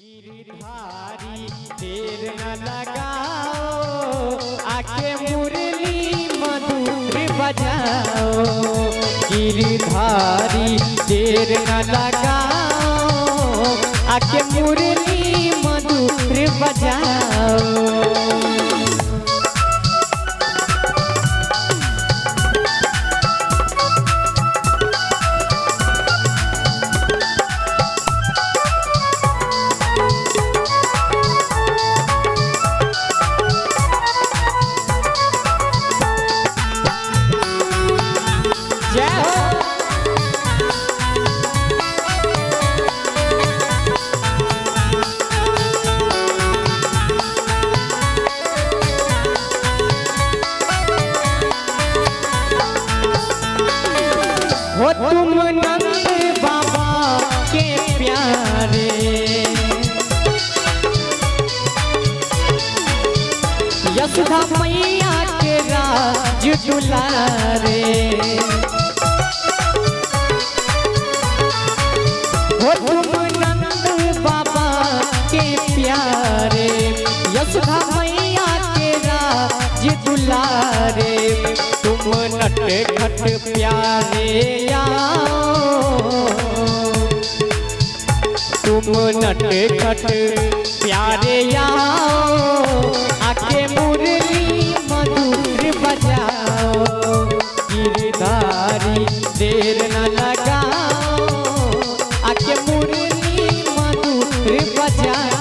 गिरधारी देर न लगाओ, आके मुरली मधुर बजाओ। गिरधारी देर न लगाओ, आके मुरली मधुर बजाओ। हो तुम नंद बाबा के प्यारे, यशोदा मैया के राज दुलारे। हो तुम नंद बाबा के प्यारे, यशोदा मैया के राज दुलारे। तुम नट खट प्यारे आओ, तुम नट खट प्यारे आओ, आके मुरली मधुर बजाओ। गिरधारी देर न लगाओ, आके मुरली मधुर बजाओ।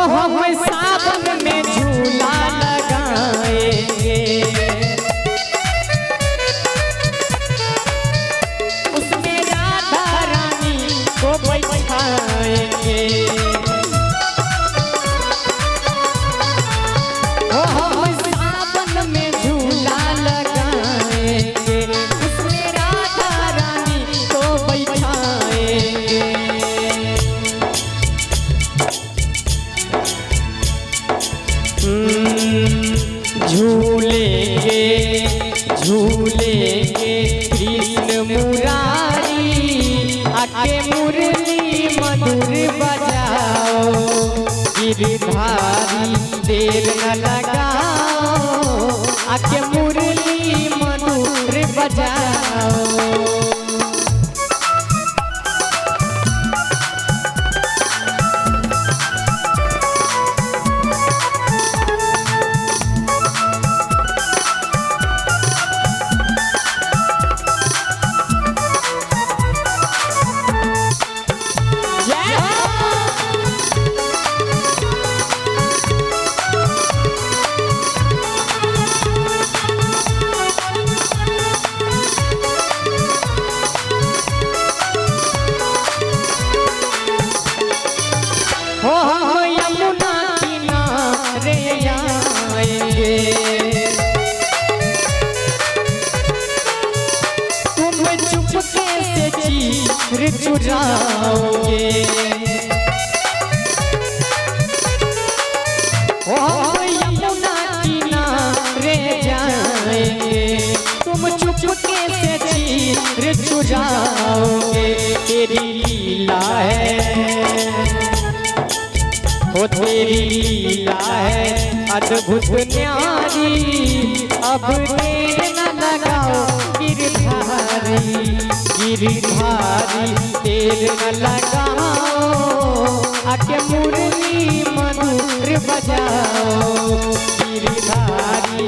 हम सावन में झूला लगाएंगे, उसमें राधा रानी को बैठाएंगे। हम सावन में झूला लगाएंगे, उसमें राधा रानी को बैठाएंगे। झूलेंगे झूलेंगे कृष्ण मुरारी, आके मुरली मधुर बजाओ। गिरधारी देर न लगाओ, आके मुरली मधुर बजाओ। हो यमुना किनारे आएंगे, तुम चुपके से चीर चुराओगे। हो यमुना किनारे जाएंगे, तुम चुपके से चीर चुराओगे। तेरी लीला है, हो तेरी लीला है अद्भुत न्यारी। अब देर न लगाओ गिरधारी, गिरधारी देर न लगाओ, आके मुरली मधुर बजाओ। गिरधारी